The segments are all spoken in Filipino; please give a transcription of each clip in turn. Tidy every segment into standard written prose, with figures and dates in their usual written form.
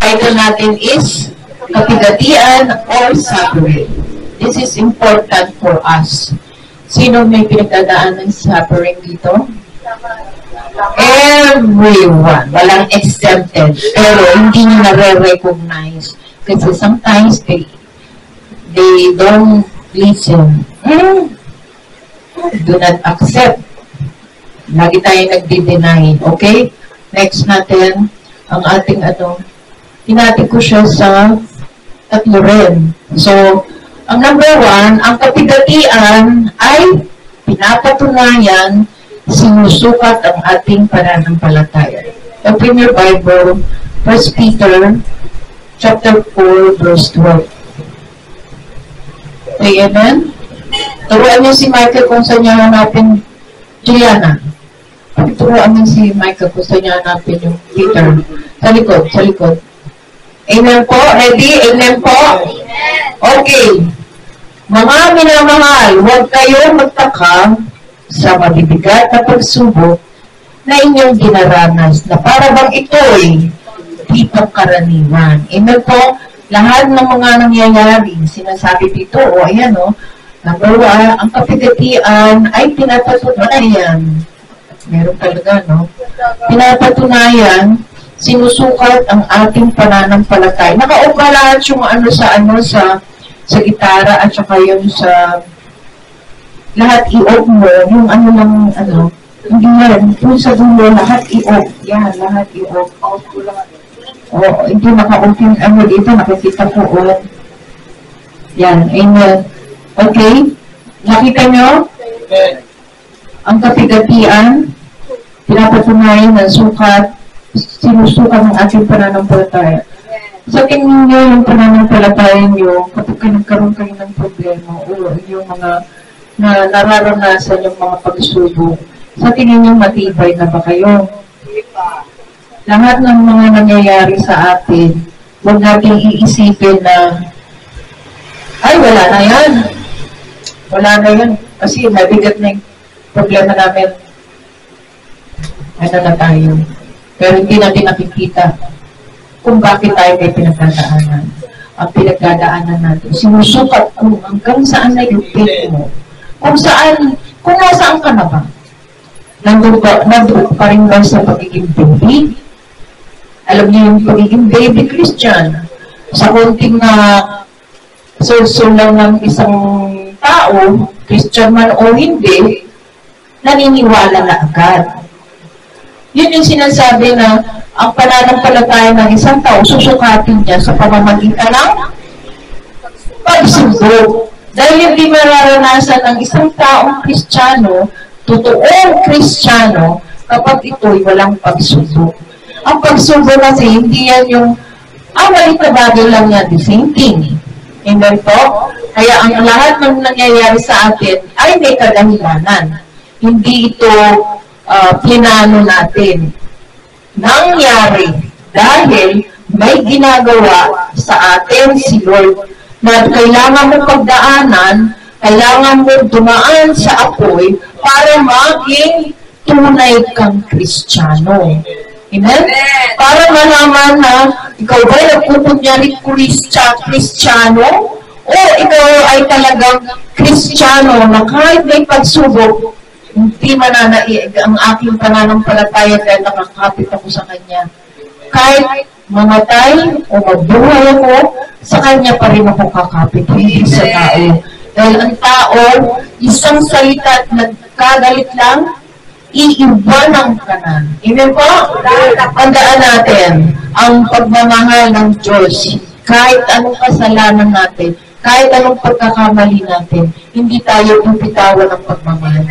title natin is Kapigatian or Suffering. This is important for us. Sino may pinagdadaan ng suffering dito? Everyone. Walang exempted. Pero hindi nyo nare-recognize. Kasi sometimes they don't listen. Do not accept. Lagi tayo nagdi-deny. Okay? Next natin, ang ating hinati ko siya sa tatlo rin. So, ang number 1, ang kapigatian ay pinapatunayan, sinusukat ang ating pananampalataya. Open your Bible, 1 Peter chapter 4, verse 12. Okay, amen? Turuan niyo si Michael kung saan niya hanapin Juliana. Turuan niyo si Michael kung saan niya hanapin yung Peter. Sa likod, sa likod. Amen po? Ready? Amen po? Okay. Mga minamahal, huwag kayong magtaka sa mabibigat na pagsubok na inyong dinaranas na para bang ito'y di pangkaraniwan. Amen po? Lahat ng mga nangyayari, sinasabi dito, ayan number 1, ang kapigatian ay pinapatunayan. Meron talaga, pinapatunayan, sinusukat ang ating pananampalataya. Nakaupa lahat yung sa gitara at saka yung sa lahat i-off mo, yung hindi yan, yung sa dulo, lahat i-off. Yan, lahat i-off. Hindi naka-off yung dito, nakikita ko yan, amen. Okay? Nakita nyo? Ang kapigatian, pinapatunayan ng sukat, sinusukat ng ating pananampalataya. Sa tingin nyo yung pananampalataya nyo, kapag nagkaroon kayo ng problema o yung mga nararanasan yung mga pagsubok, sa tingin nyo matibay na ba kayo? Lahat ng mga nangyayari sa atin, huwag natin iisipin na, ay, wala na yan. Wala na yan. Kasi mabigat na yung problema namin. Ano na tayo? Pero hindi natin nakikita kung bakit tayo may pinagdadaanan. Ang pinagdadaanan natin. Sinusukat kung hanggang saan na yung faith mo. Kung nasaan ka na ba? Nandun pa rin ba sa pagiging baby? Alam niyo yung pagiging baby Christian. Sa konting so lang ng isang tao, Christian man o hindi, naniniwala na agad. Yun yung sinasabi na ang pananampalataya ng isang tao, susukatin niya sa pamamagitan ng pagsubok. Dahil hindi mararanasan ng isang taong Kristiyano, totoong Kristiyano, kapag ito'y walang pagsubok. Ang pagsubok kasi, hindi yan yung, maliit na bagay lang yan, the same thing. Amen po? Kaya ang lahat ng nangyayari sa atin ay may kadahilanan. Hindi ito plinano natin. Nangyari dahil may ginagawa sa atin si Lord na kailangan mo pagdaanan, kailangan mo dumaan sa apoy para maging tunay kang Kristiyano. Amen? Para malaman na ikaw ba nagpupunyari Kristiyano o ikaw ay talagang Kristiyano na kahit may pagsubok, hindi mananaiig ang aking pananampalataya dahil nakakapit ako sa Kanya. Kahit mamatay o magbuhay ako, sa Kanya pa rin ako kakapit, hindi sa tao. Dahil ang tao, isang salita at nagkagalit lang, iiba ng kanan. Amen po? Tandaan natin, ang pagmamahal ng Diyos, kahit anong kasalanan natin, kahit anong pagkakamali natin, hindi tayo pupitawan ng pagmamahal.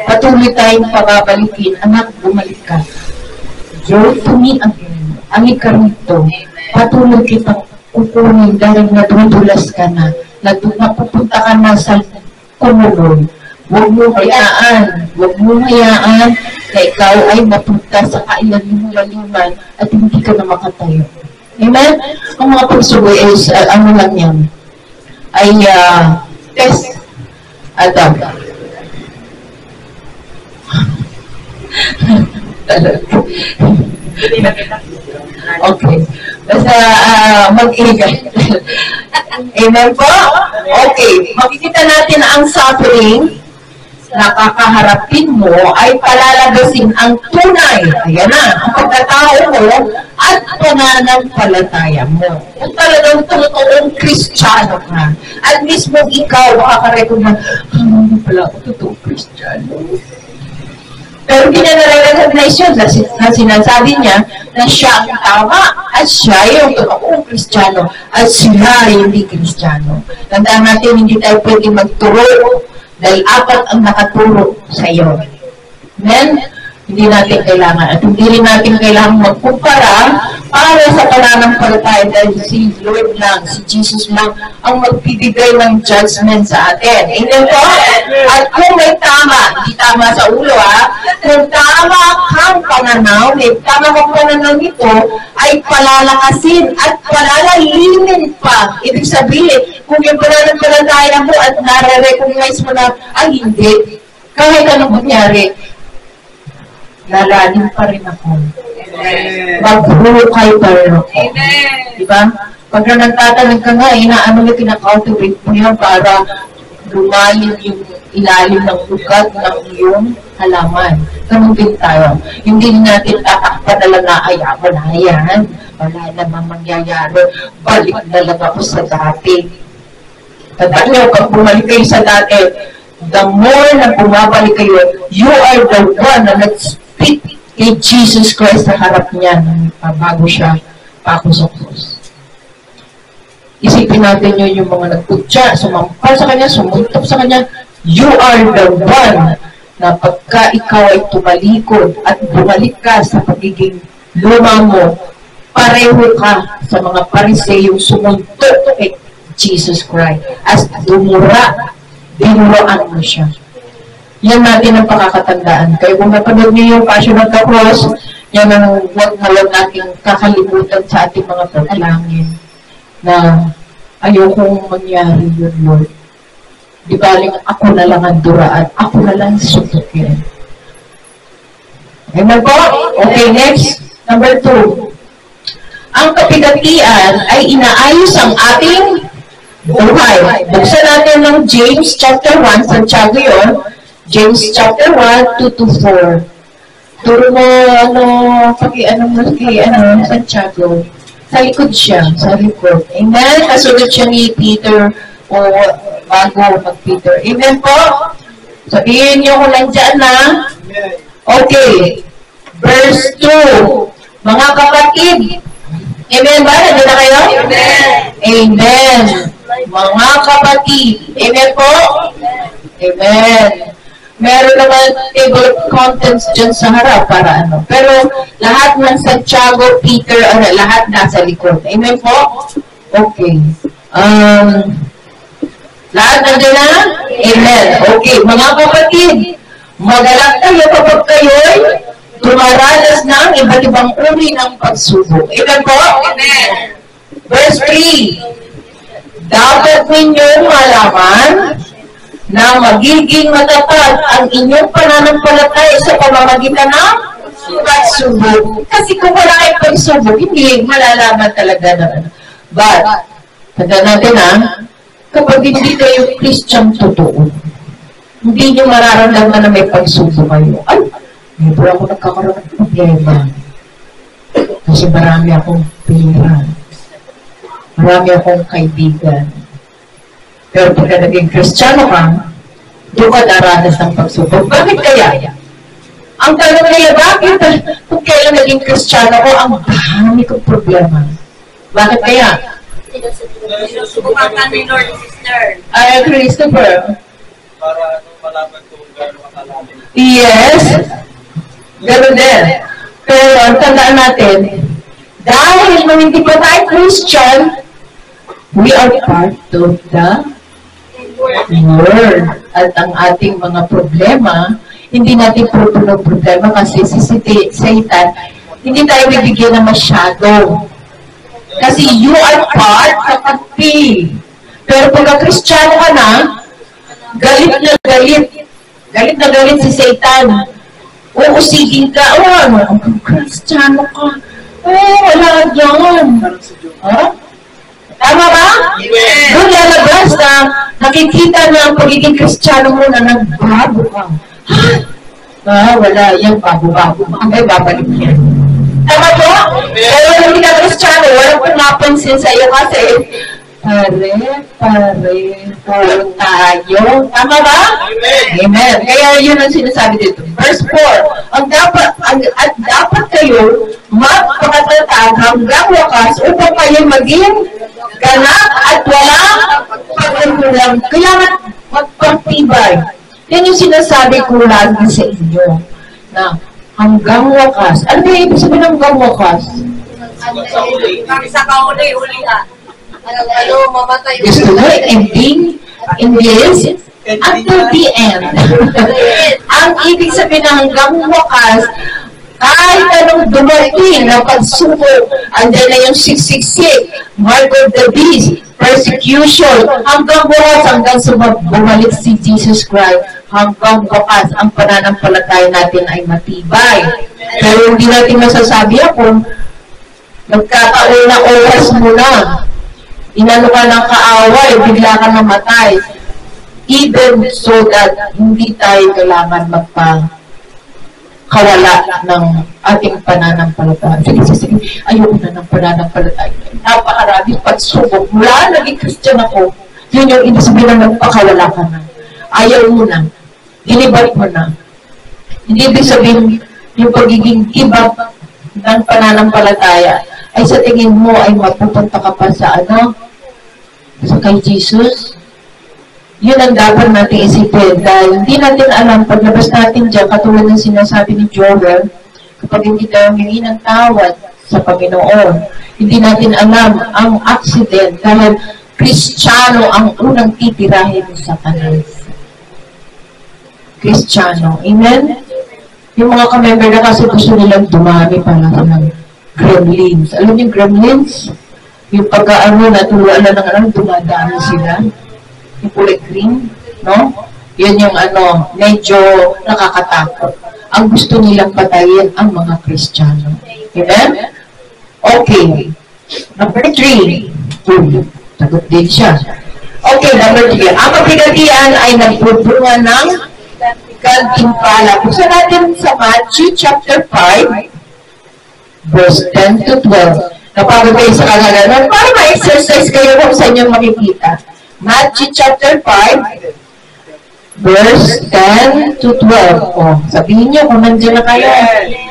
Patuloy tayong pababalikin, anak, bumalik ka. Lord, to me again, ka rito. Patuloy kitang kukunin dahil nadudulas ka na. Napupunta ka na sa kumulong. Huwag mo hayaan na ikaw ay mapunta sa kailan-liman at hindi ka na makatayo. Amen? Ang mga pagsuboy is, lang yan, ay test. Adam. Okay. Basta mag-ingay. Amen po? Okay. Makikita natin na ang suffering na kakaharapin mo ay palalabasin ang tunay. Ayan na, ang pagkatao mo at pananampalataya mo. Kung talagang totoong Kristiyano ka, at mismo ikaw makakarecommend, ano pala ako totoong Kristiyano? Pero hindi niya nare-recognize yun na sinasabi niya na siya ang tama at siya yung totoong Kristiyano at sila hindi Kristiyano. Tandaan natin, hindi tayo pwede magturo dahil apat ang nakaturo sa iyo. Amen? Hindi natin kailangan. At hindi rin natin kailangan magkumpara para sa pananampalataya dahil si Lord lang, si Jesus lang, ang magbibigay ng judgment sa atin. Amen po? At kung may tama, hindi tama sa ulo kung tama kang pananaw, may tama kang pananaw nito, ay palalakasin at palalalimin pa. Ibig sabihin, kung yung pananampalataya mo at nare-recognize mo na, ay hindi, kahit anong mangyari, lalalim pa rin ako. Maghukay pa rin ako. Diba? Pag nagtatanong ka nga, inaano yung kinaka-cultivate mo yan para lumalim yung ilalim ng lugat ng iyong halaman. Ganun din tayo. Hindi natin tatakpan na lang na, ay, wala yan. Wala namang mangyayari. Balik na lang ako sa dati. Tandaan nyo, pag bumalik kayo sa dati, the more na bumabalik kayo, you are the one na nag-speak kay Jesus Christ sa harap niya bago siya pakusok-kus. Isipin natin yun yung mga nagputya, sumampal sa kanya, sumuntok sa kanya, you are the one na pagka ikaw ay tumalikod at bumalik ka sa pagiging luma mo, pareho ka sa mga Pariseyong sumuntok kay Jesus Christ as dinuroan mo siya. Yan natin ang pakakatandaan. Kaya kung napanood niyo yung Passion of the Cross, yan ang huwag na lang natin kakalimutan sa ating mga panalangin na ayokong mangyari yun, Lord. Di baling ako na lang ang duraan, ako na lang sutukin. Amen po? Okay, next. Number 2. Ang kapigatian ay inaayos ang ating buhay. Buksan natin ng James chapter 1, Santiago yun. James chapter 1, 2-4. Turo mo, Santiago. Sa likod siya, sa likod. Amen? Kasunod siya ni Peter o bago mag-Peter. Amen po? Sabihin niyo kung nandiyan na. Okay. Verse 2. Mga kapatid. Amen ba? Nandiyan na kayo? Amen. Amen. Mga kapatid. Amen po? Amen. Meron naman table of contents dyan sa harap para ano. Pero lahat ng Santiago, Peter, lahat nasa likod. Amen po? Okay. Lahat nandiyan na? Amen. Okay. Mga kapatid, magalak kayo kapag kayo'y dumaranas ng iba't ibang uri ng pagsubok. Amen po? Amen. Verse 3. Dapat ninyong malaman na magiging matapat ang inyong pananampalataya sa pamamagitan ng pagsubok. Kasi kung wala kayong pagsubok, hindi malalaman talaga na ano. But, tanda natin kapag hindi kayo Christian totoo, hindi nyo mararamdaman na may pagsubok kayo. Ay, never ako nagkakaroon ng problema. Kasi marami akong pera. Marami akong kaibigan. Pero pagka naging Kristiyano ka, doon ka daranas ng pagsubok. Bakit kaya? Ang tanong nila, bakit? Kung kailan naging Kristiyano ko, ang dami kong problema. Bakit kaya? Sinusubukan ka ni Lord, sister. Ay, Christopher. Para malaman kung gano'n kalalim. Yes. Gano'n din. Pero ang tandaan natin, dahil nung hindi pa tayo Christian, we are part of the Word. At ang ating mga problema, hindi natin problema kasi si Satan, hindi tayo bibigyan na masyado. Kasi you are part kapag P. Pero pagka Kristiyano ka na, galit na galit. Galit na galit si Satan. Uusigin ka, Kristiyano ka. Wala dyan. Ha? Tama ba? Amen. Doon lalabas na nakikita na ang pagiging Kristiyano mo na nagbago ka. Wala. Yan, bago-bago. Ay, babalik yan. Tama po? Pero hindi ka Kristiyano, walang pumapansin sa'yo kasi pare-pareho tayo. Tama ba? Amen. Kaya yun ang sinasabi dito. Verse 4, dapat kayo magpakatatag hanggang wakas upang kayo maging ganap at walang pagkakulang. Kaya magpagtibay. Yan yung sinasabi ko lagi sa inyo na hanggang wakas. Ano ba yung ibig sabihin hanggang wakas? Sa kauli-uli mamatay. Gusto mo, ending in this until the end. Ang ibig sabihin ng hanggang wakas, kahit anong dumating na pagsubok, andyan na yung 666, mark of the beast, persecution, hanggang wakas, hanggang bumalik si Jesus Christ, hanggang wakas, ang pananampalataya natin ay matibay. Pero hindi natin masasabi kung nagkataon na oras mo na, inano ka ng kaaway, bigla ka namatay. Even so that hindi tayo kailangan magpakawala ng ating pananampalataya. Sige, ayoko na ng pananampalataya. Napakaraming pagsubok. Mula naging Christian ako, yun yung ibig sabihin na nagpakawala ka na. Ayaw mo na. Inibat mo na. Hindi ibig sabihin yung pagiging give-up ng pananampalataya ay sa tingin mo ay mapupunta ka pa sa sa kay Jesus. Yun ang dapat natin isipin dahil hindi natin alam paglabas natin dyan, katulad ng sinasabi ni Joel, kapag hindi tayo humingi ng tawad sa Panginoon, hindi natin alam ang accident dahil Kristiyano ang unang titirahin sa kanal. Kristiyano. Amen? Yung mga kamember na kasi gusto nilang dumami para ng gremlins. Alam niyo gremlins? Yung pagkaano na turuan na ng dumadami sila. Yung kulay green, no? Yun yung medyo nakakatakot. Ang gusto nilang patayin ang mga Kristiyano. Amen? Okay. Number 3. Sagot din siya. Okay, number 3. Ang kapigatian ay nagpupulungan ng gantimpala. Buksan natin sa Matthew chapter 5, verse 10 to 12. Napagod kayo sa kagaganon para ma-exercise kayo kung sa inyong makikita. Matthew chapter 5, verse 10 to 12. O, sabihin nyo kung nandiyan na kayo.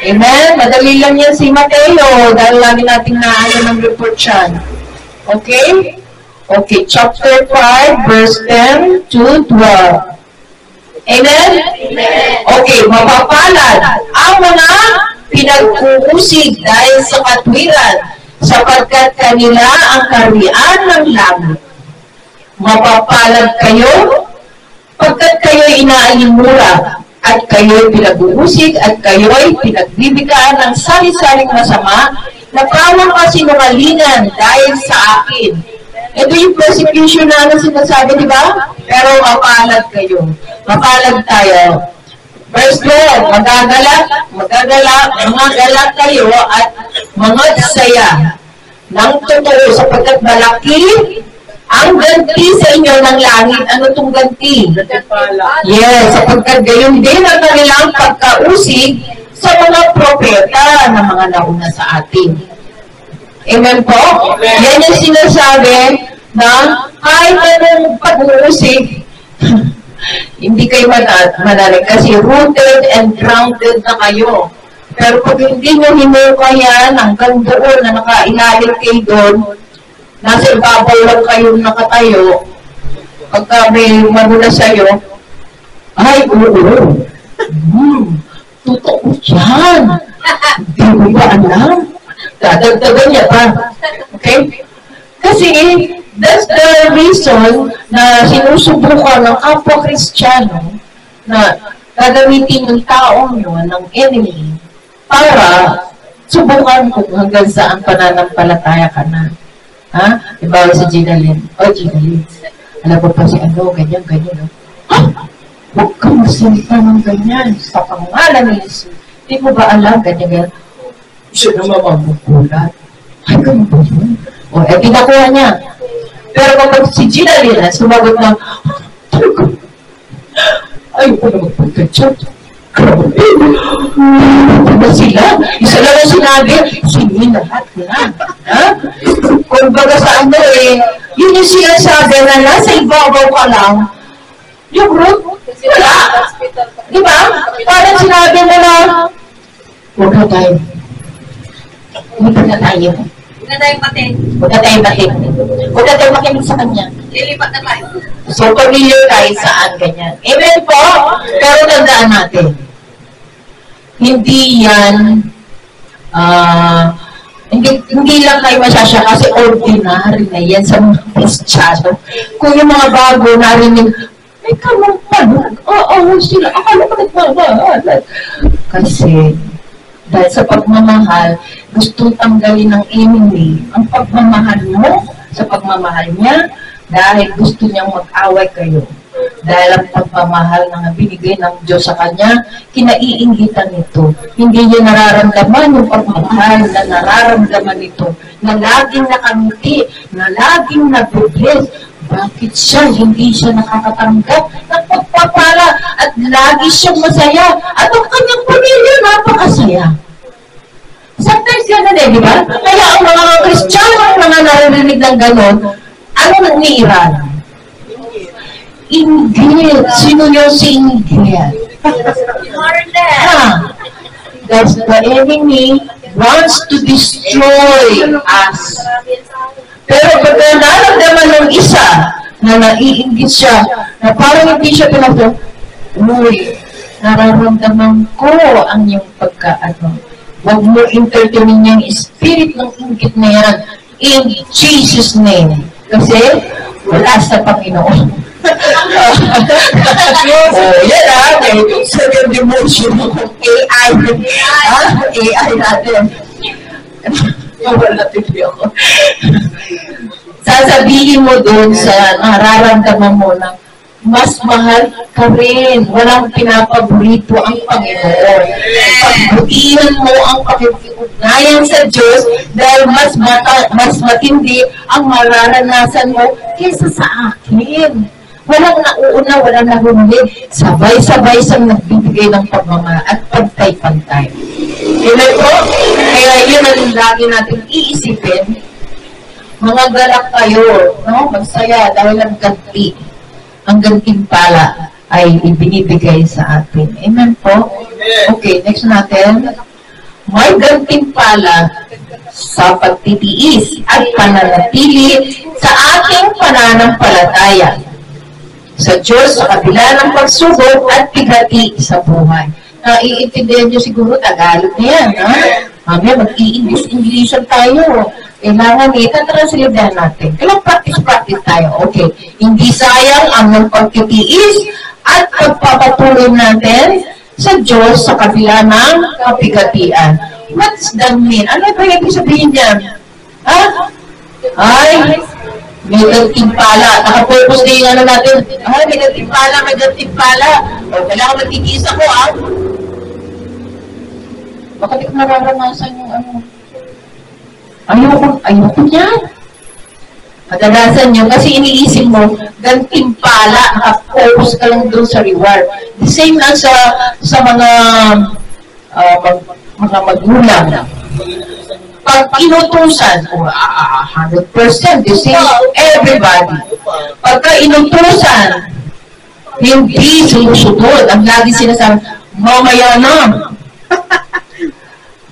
Amen? Madali lang yan si Mateo dahil lagi nating naano ng report yan. Okay? Okay, chapter 5, verse 10 to 12. Amen? Okay, mapapalad ang mga pinag-uusig dahil sa katwiran, sapagkat kanila ang kaharian ng langit. Mapapalad kayo, pagkat kayo'y inaalimura, at kayo'y pinag-uusig, at kayo'y pinagbibigaan ng sari-saring masama, na parang kasinungalingan dahil sa akin. Ito yung persecution na sinasabi, di ba? Pero mapalad kayo. Mapalad tayo. Verse 12, magagalak kayo at mga saya ng totoo sapagkat malaki ang ganti sa inyo ng langit. Ano itong ganti? Yes, sapagkat gayon din ang kanilang pagkausig sa mga propeta na mga nauna sa atin. Amen po? Yan yung sinasabi na kahit anong pag-uusig, hindi kayo manalig kasi rooted and grounded na kayo. Pero pag hindi nyo hinuka yan, hanggang doon na nakailalim kayo doon, nasa ibabaw lang kayo nakatayo, pagka may manula sa'yo, ay, oo, totoo yan. Hindi mo ba alam? Dadagdagan niya pa. Okay? Kasi, that's the reason na sinusubukan ng kapwa Kristiyano na gagamitin yung taong yun ng enemy para subukan kung hanggang saan pananampalataya ka na. Ha? Diba si Ginalyn? O, Ginalyn. Alam mo pa si ganyan. Ha? Huwag kang masalita ng ganyan sa pangalan ni Jesus. Hindi mo ba alam, ganyan. siya na mamamukulat. Ay, ganun ba yun? O, pinakuha niya. Pero kapag si Gina Lina, sumagot na, ayoko na magpagkatsa. Grabe. Diba sila? Isa lang ang sinabi, sige lahat na. Ha? Kung baga sa ano yun yung sinasabi na nasa ibabaw ka lang, yung root, wala. Diba? Parang sinabi mo na, huwag na tayo. Huwag na tayo. Huwag na tayong patin. Huwag na tayo makinig. Huwag na tayo makinig sa kanya. Lilipat na tayo. So, familiar tayo saan ganyan. Amen po? Pero tandaan natin, hindi yan, hindi lang kayo masyasya kasi ordinary na yan sa mga Kristiyano. Kung yung mga bago narinig, ay, kamang panog. Oo, sila. Akala ko nagmamahal. Kasi, dahil sa pagmamahal, gusto tanggalin ng enemy ang pagmamahal mo sa pagmamahal niya dahil gusto niyang mag-away kayo. Dahil ang pagmamahal na binigay ng Diyos sa kanya, kinaiingitan nito. Hindi niya nararamdaman yung pagmamahal na nararamdaman nito, na laging nakangiti, na laging nag-bless. Bakit siya? Hindi siya nakakatanggap ng pagpapala at lagi siyang masaya at ang kanyang pamilya napakasaya. Sometimes gano'n di ba? Kaya ang mga Kristiyano, ang mga naririnig ng gano'n, ano nang niiran? Inggit. Sino yung si Inggit? That's the enemy wants to destroy us. Pero pag nararamdaman ng isa na naiinggit siya, na parang hindi siya pinag- uy, nararamdaman ko ang iyong pagkaano. Huwag mo entertainin yung spirit ng inggit na yan in Jesus' name. Kasi wala sa Panginoon. Yan may second dimension ng AI. AI natin. Wala tuloy ako. Sasabihin mo doon sa nararamdaman mo na mas mahal ka rin. Walang pinapaborito ang Panginoon. Pagbutihan mo ang pakikipugnayan sa Diyos dahil mas matindi ang mararanasan mo kaysa sa akin. Walang nauuna, walang nahuli. Sabay-sabay siyang nagbibigay ng pagmamahal at pantay-pantay. Amen po? Kaya yun ang lagi natin iisipin. Mga galak kayo, no? Magsaya dahil ang ganti, ang gantimpala ay ibinibigay sa atin. Amen po? Okay, next natin. May gantimpala sa pagtitiis at pananatili sa ating pananampalataya sa Diyos sa kabila ng pagsubok at bigati sa buhay. Naiintindihan nyo siguro, Tagalog na yan, ha? Mamaya mag-i-English-Englishan tayo. Kailangan translatehan natin. Kailangan practice tayo. Okay. Hindi sayang ang pagtitiis at pagpapatuloy natin sa Diyos sa kabila ng kapigatian. What's that mean? Ano ba yung sabihin niyan? Ha? Ay, may gantimpala. Nakapurpose na yung ano natin. Ay, may gantimpala, may gantimpala. O, kailangan magtitiis ako, ha? Baka di ko nararanasan yung ano. Ayoko niyan. Kadalasan yun, kasi iniisip mo, gantimpala, nakapurpose ka lang doon sa reward. The same lang sa mga magulang. Pag inutusan, 100%, the same everybody. Pagka inutusan, hindi sumusunod. Ang lagi sinasabi, mamaya na.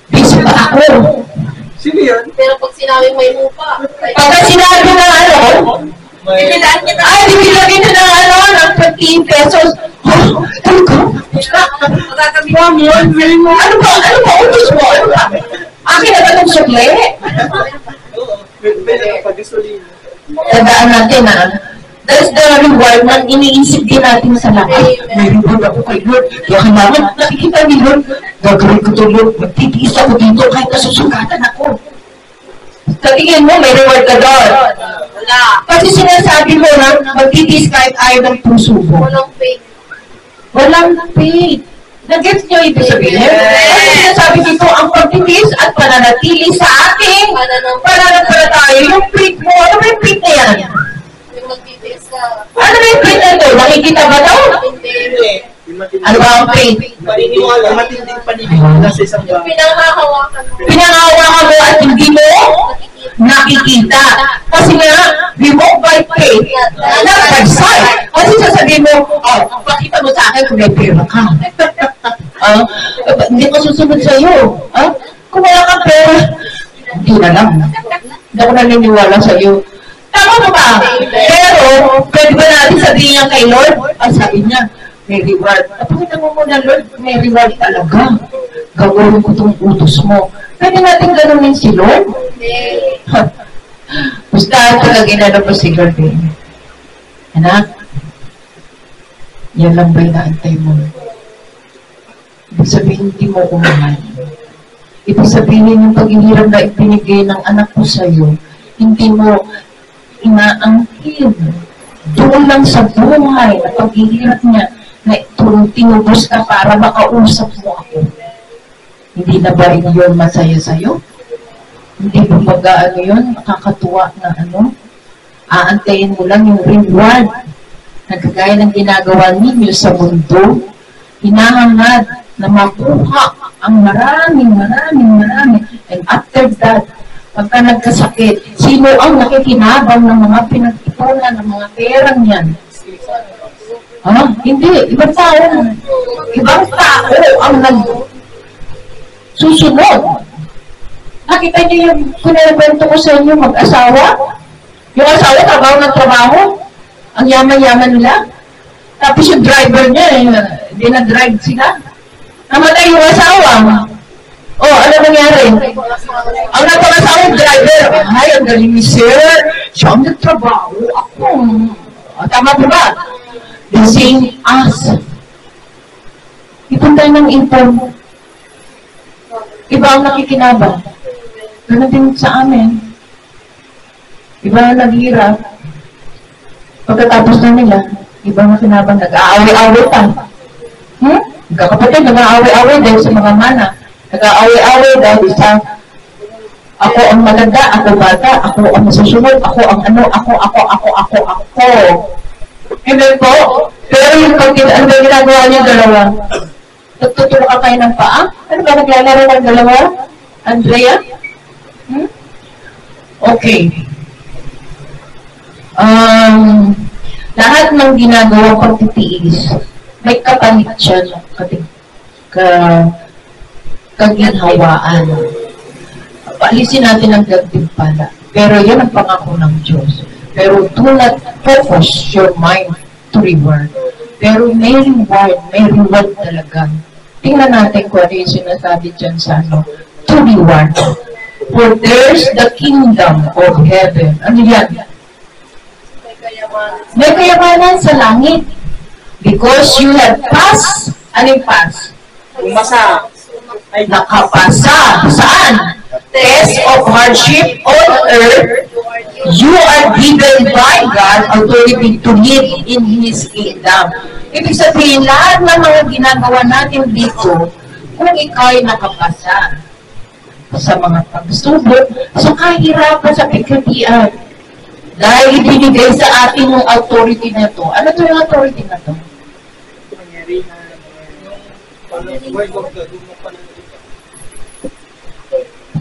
Busy pa ako. Sino yun? Pero pag sinabi may lupa, Pagka sinabi na ano, bibilaan niya na. ay, bibigyan kita ng ano, ng 15 pesos. Ano ka? Magkakabit. Ano ba, utos mo? Ano ba? Akin na ba itong sukli? Oo. May nakapag-gasolina. Tandaan natin na, that's the reward na iniisip din natin sa lahat. May reward ako kay Lord. Kaya kailangan, nakikita ni Lord, gagawin ko to Lord, magtitiis ako dito kahit nasusugatan ako. Katingin mo, may reward ka doon. Wala. Kasi sinasabi mo na magtitiis kahit ayaw ng puso mo. Walang faith. Walang faith. Nag-gets nyo ibig sabihin? Kasi sinasabi dito, ang pagtitiis at mananatili sa ating pananampalataya. Yung faith mo, ano ba yung faith na yan? Yung magtitiis ka. Ano ba yung faith na ito? Nakikita ba daw? Hindi. Ano ba ang faith? Paniniwala, matinding paniniwala sa isang Yung bagay. pinanghahawakan mo. Pinangahawakan mo at hindi mo nakikita. Kasi nga, we walk by faith, not by sight. Kasi sasabihin mo, oh, pakita mo sa akin kung may pera ka. Hindi ko susunod sa iyo. Kung wala kang pera, hindi na lang. Hindi ako naniniwala sa iyo. Tama mo ba? Pero, pwede ba natin sabihin niya kay Lord? Sabi niya, may reward. Pakita mo muna, Lord, may reward talaga. Gagawin ko itong utos mo. Pwede natin ganunin si Lord? Basta talaga ginano po si Lord eh. Anak, yan lang ba inaantay mo? Ibig sabihin, hindi mo umahal. Ibig sabihin, yung paghihirap na ipinigay ng anak ko sa'yo, hindi mo inaangkin. Doon lang sa buhay na paghihirap niya, na tinubos ka para makausap mo ako. Hindi na ba yun masaya sa'yo? Hindi ba mag-ano yun? Nakakatuwa na ano? Aantayin mo lang yung reward na kagaya ng ginagawa ninyo sa mundo. Hinahangad na makuha ang maraming. And after that, pagka nagkasakit, sino ang nakikinabang ng mga pinag-ipunan ng mga perang yan? Hindi. Ibang tao. Ibang tao ang susunod. Nakita niyo yung kinalakwento ko sa inyo, mag-asawa? Yung asawa, trabaho ng trabaho. Ang yaman-yaman nila. Tapos yung driver niya, hindi na-drive sila. Namatay yung asawa. Ano nangyari? Ang napang-asawa yung driver. Ay, ang galing ni sir. Siya ang nagtrabaho. Ako. Tama po ba? The same as. Ipon tayo ng ipon. Iba ang nakikinabang. Ganun din sa amin. Iba ang naghihirap. Pagkatapos na nila, iba ang nakinabang. Nag-aaway-aaway pa. Magkakapatid, nag-aaway-aaway dahil sa mga mana. Nag-aaway-aaway dahil sa ako ang maganda, ako bata, ako ang masusunod, ako ang ano, ako. Hindi po. Pero yung ano ba ginagawa niyo dalawa? Nagtuturo ka kayo ng paa? Ano ba naglalaro ng dalawa? Andrea? Okay. Lahat ng ginagawa pagtitiis, may kapalit siya ng kaginhawaan. Paalisin natin ang gantimpala. Pero yan ang pangako ng Diyos. Pero do not focus your mind to reward. Pero may reward talaga. Tingnan natin kung ano yung sinasabi dyan sa to reward. For there's the kingdom of heaven. Ano yan? May kayamanan sa langit. Because you have passed. Ano yung pass? Umasa. Nakapasa. Saan? Test of hardship on earth. You are given by God authority to live in His kingdom. Ibig sabihin, lahat ng mga ginagawa natin dito, kung ikaw ay nakapasa sa mga pagsubok, sa kahirapan, sa pagkatian, dahil ibinigay sa atin yung authority na to. Ano to yung authority na to?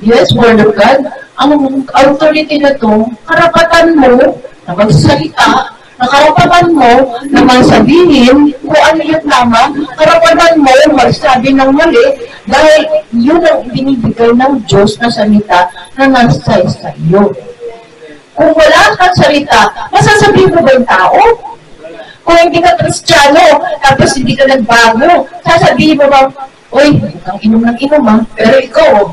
Yes, Word of God. Ang authority na to, karapatan mo na magsalita, na karapatan mo na magsabihin kung ano yung tama, karapatan mo magsabi ng mali, dahil yun ang binibigay ng Diyos na salita na nasa sa iyo. Kung wala kang salita, masasabihin mo ba yung tao? Kung hindi ka Kristiyano, tapos hindi ka nagbago, sasabihin mo ba, uy, kang inom ng inom pero ikaw,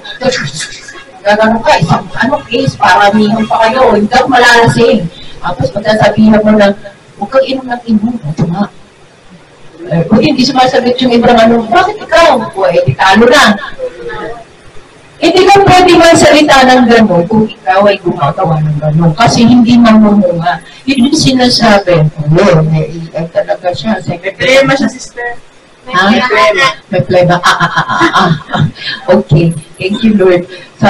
gagano ka, isang case, paramihan pa kayo, hindi ka malalasing. Tapos magsasabihin mo na, huwag kang inom ng inom, ito nga. Kung hindi sumasagot yung ibang bakit ikaw? Di talo na. Hindi ka pwede magsalita ng gano'n kung ikaw ay gumagawa ng gano'n. Kasi hindi mamunga. Yun yung sinasabi. Ay talaga siya. May problema siya, sister. Ha? May plema. Okay. Thank you, Lord. So,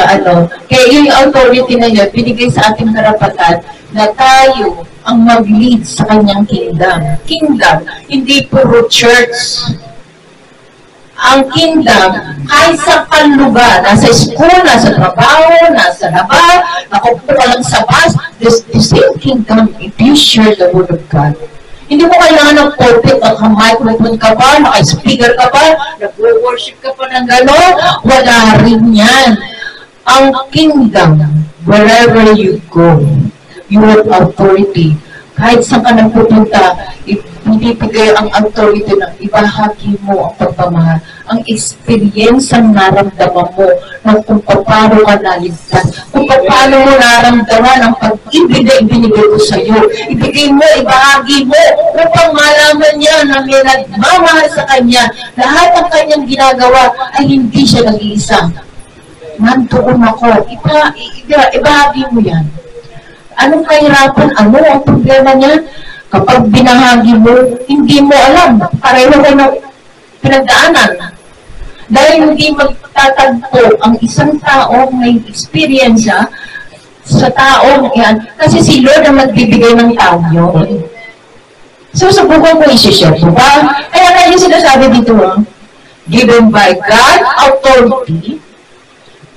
kaya yung authority na yun, binigay sa ating karapatan na tayo ang mag-lead sa kanyang kingdom. Kingdom, hindi puro church. Ang kingdom, kahit sa lugar, nasa school, nasa trabaho, nasa labas, nakupo ka lang sa bus, the same kingdom if you share the word of God. Hindi mo kailangan ng pulpit, naka-microphone ka pa, naka-speaker ka pa, nag-worship ka pa ng gano'n, wala rin yan. Ang kingdom, wherever you go, you have authority. Kahit saan ka nagpupunta, ibibigay ang authority na ibahagi mo ang pagmamahal. Ang experience ang naramdaman mo ng kung paano ka naligtas, kung paano mo naramdaman ang pag-ibig na ibinigay ko sa iyo. Ibigay mo, ibahagi mo, upang malaman niya na may nagmamahal sa kanya. Lahat ng kanyang ginagawa ay hindi siya nag-iisa. Nandoon ako. Ibahagi mo yan. Anong kahirapan? Ano ang problema niya? Kapag binahagi mo, hindi mo alam. Pareho kayo ng pinagdaanan. Dahil hindi magtatagpo ang isang taong may experience sa taong yan. Kasi si Lord ang magbibigay ng tao yun. So, subukan ko isi-share. Diba? Kaya yung sinasabi dito, given by God authority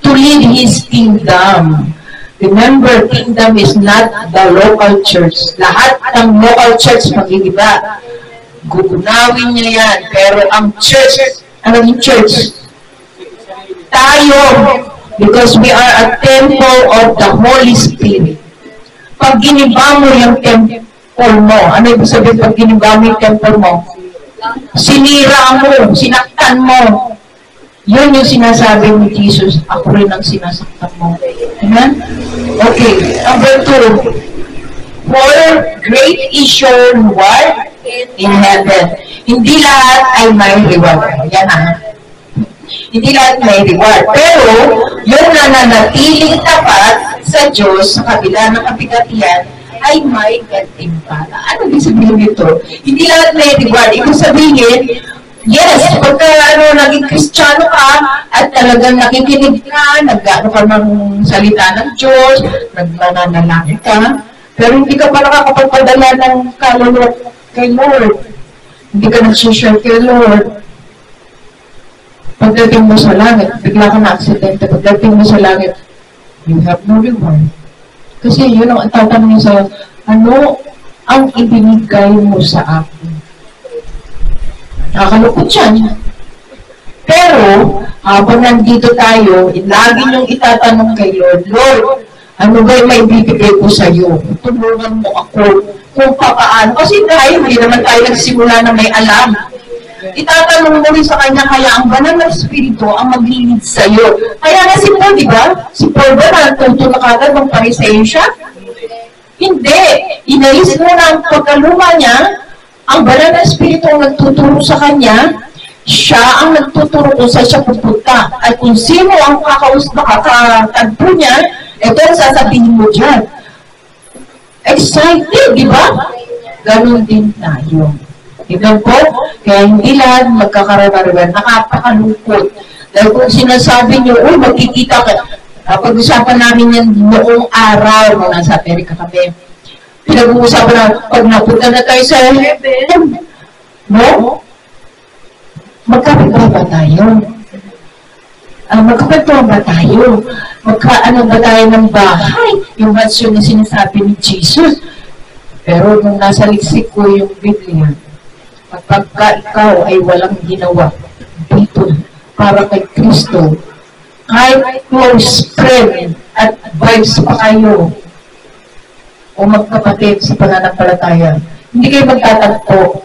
to lead His kingdom. Remember, kingdom is not the local church. Lahat ng local church mag-iiba. Gugunawin niya yan. Pero ang church, ano yung church? Tayo, because we are a temple of the Holy Spirit. Pag giniba mo yung temple mo, ano ibig sabihin pag giniba mo yung temple mo? Sinira mo, sinaktan mo. Yun yung sinasabi ni Jesus, ako rin ang sinasaktan mo. Amen? Okay, number 2. For great is your reward in heaven. Hindi lahat ay may reward. Yan Hindi lahat may reward. Pero, yung nananatiling tapat sa Diyos sa kabila ng kapigatian ay may gantimpala. Ano ibig sabihin nito? Hindi lahat may reward. Ibig sabihin, yes, pagka naging Kristiyano ka at talagang nakikinig ka, nag-ano ka ng salita ng Diyos, nagmananalangin ka, pero hindi ka pa nakakapagpadala ng kaluluwa kay Lord. Hindi ka nag-share kay Lord. Pagdating mo sa langit, bigla ka na-aksidente, pagdating mo sa langit, you have no reward. Kasi yun ang tatanungin sa, ano ang ibinigay mo sa akin? Nakakalukot yan. Pero, habang nandito tayo, lagi niyong itatanong kay Lord, Lord, ano ba'y may bibigay ko sa iyo? Tulungan mo ako kung paano. Kasi tayo, hindi naman tayo nagsimula na may alam. Itatanong mo rin sa kanya, kaya ang banal na Espiritu ang maglilid sa iyo. Kaya nga si Paul, di ba? Si Paul ba natuto na kagad ng Pariseyo siya? Hindi. Inalis mo na ang pagkaluma niya, ang banal na Espiritu ang nagtuturo sa kanya, siya ang nagtuturo kung saan siya pupunta. At kung sino ang makakatagpo niya, ito ang sasabihin mo dyan. Excited, di ba? Ganon din tayo. Tignan po, kaya hindi lahat magkakaroon-karoon. Nakapakalungkot. Dahil kung sinasabi niyo, uy, magkikita ka. Pag-usapan namin yan noong araw nung nasa Amerika kami. Pinag-uusapan na, pag napunta na tayo sa heaven, no? Magkapit ba tayo? Magkapagtuwa ba tayo? Magkaano ba tayo ng bahay? Yung mansyon na sinasabi ni Jesus. Pero nung nasa liksik ko yung Biblia, kapagka ikaw ay walang ginawa dito para kay Kristo, kahit close friend at vibes pa kayo, o magkapatid sa pananampalataya, hindi kayo magtatagpo.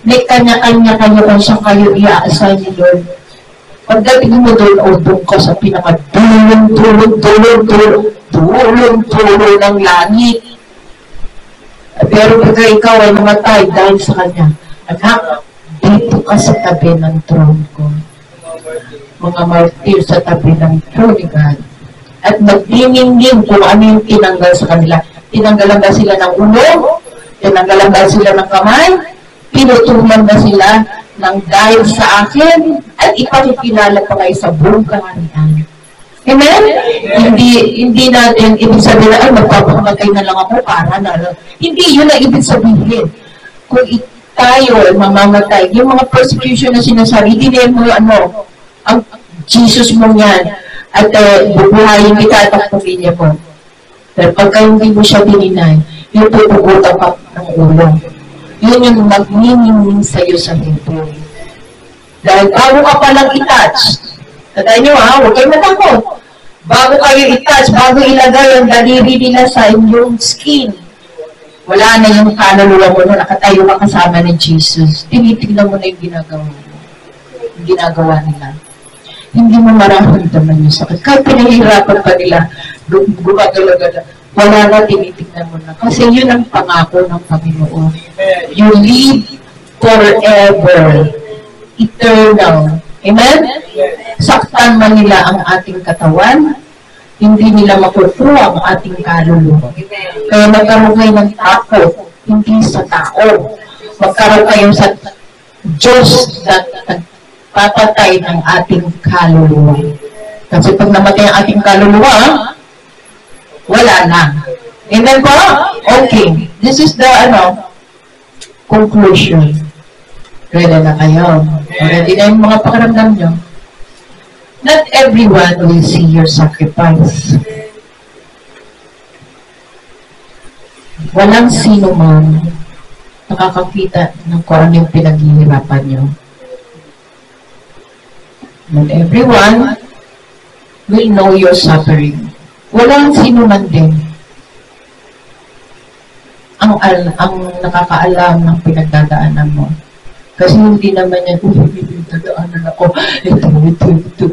May kanya-kanya kayo kung saan kayo i-assign ni Lord. Pagdating mo doon, o doon ka sa pinaka-dulong-dulong ng langit. Pero pagka ikaw ay namatay dahil sa Kanya, anak, dito ka sa tabi ng throne ko. Mga martir sa tabi ng throne ni God. At magdingin-ding kung ano yung tinanggal sa kanila. Tinanggalan ba sila ng ulo? Tinanggalan ba sila ng kamay? Pinutulan ba sila ng dahil sa akin at ipakikilala pa kayo sa buong kaharian. Amen? Hindi natin ibig sabihin na, ay, magpapamatay na lang ako para na lang. Hindi, yun ang ibig sabihin. Kung tayo ay mamamatay, yung mga persecution na sinasabi, hindi na mo ang Jesus mo yan, at bubuhayin kita at ang pamilya mo. Pero pagka hindi mo siya dininay, yung pupugutan ka ng ulo. Yun yung magniningning sa'yo sa hipon. Dahil bago ka palang i-touch, tandaan nyo huwag kayo matakot. Bago kayo i-touch, bago ilagay ang daliri nila sa inyong skin, wala na yung kaluluwa mo na nakatayo ka kasama ni Jesus. Tinitignan mo na yung ginagawa nila. Hindi mo mararamdaman yung sakit. Kahit pinahihirapan pa nila, gumagalaga, wala na, tinitignan mo na. Kasi yun ang pangako ng Panginoon. You live forever. Eternal. Amen? Saktan man nila ang ating katawan, hindi nila mapurpuro ang ating kaluluwa. Kaya magkaroon kayo ng takot, hindi sa tao. Magkaroon kayo sa Diyos na papatay ng ating kaluluwa. Kasi pag namatay ang ating kaluluwa, wala na. Amen po? Okay. This is the, conclusion. Ready na kayo? Ready na yung mga pakiramdam nyo? Not everyone will see your sacrifice. Walang sino man nakakakita ng kung ano yung pinaghihirapan nyo. Not everyone will know your suffering. Walang sino man din ang nakakaalam ng pinagdadaanan mo. Kasi hindi naman yan, pinagdadaanan ako, ito.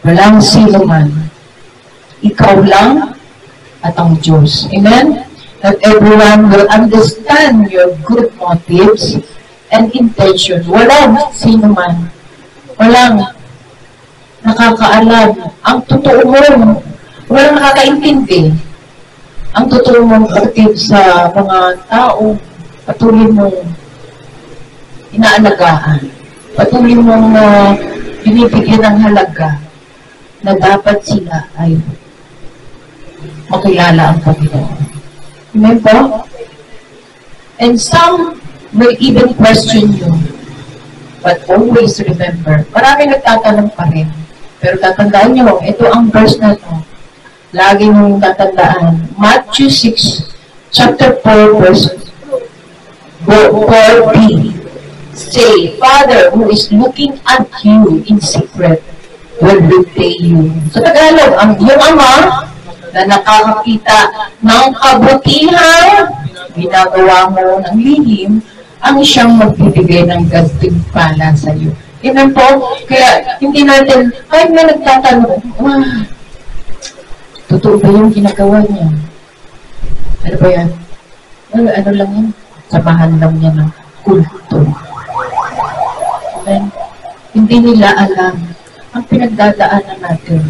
Walang sino man. Ikaw lang at ang Diyos. Amen? That everyone will understand your good motives and intention. Walang sino man. Walang nakakaalam. Ang totoo mo, walang nakakaintindi. Ang totoo mong motive sa mga tao, patuloy mong inaalagaan. Patuloy mong binibigyan ng halaga na dapat sila ay makilala ang Panginoon. Amen po? And some will even question you. But always remember, marami nagtatanong pa rin. Pero tatandaan nyo, ito ang verse na ito. Lagi mong tatandaan. Matthew 6, chapter 4, verse 4b. Say, Father who is looking at you in secret will repay you. Sa Tagalog, ang iyong Ama na nakakakita ng kabutihan, ginagawa mo ng lihim, ang siyang magbibigay ng gantimpala sa iyo. Amen po? Kaya hindi natin, kahit na nagtatanong, totoo ba yung ginagawa niya? Ano ba yan? Ano lang yan? Samahan lang niya ng kulto. Amen? Hindi nila alam ang pinagdadaanan natin.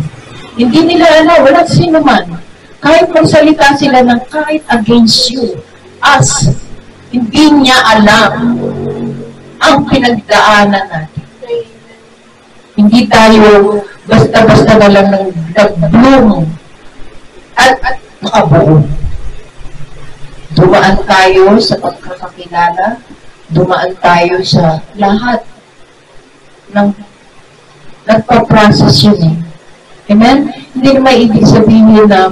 Hindi nila alam, walang sino man. Kahit magsalita sila ng kahit against you, us, hindi niya alam ang pinagdaanan natin. Hindi tayo basta-basta na lang nag-bloom at nakabuo. Dumaan tayo sa pagkakakilala, dumaan tayo sa lahat ng nagpa-process yun eh. Amen? Hindi naman ibig sabihin na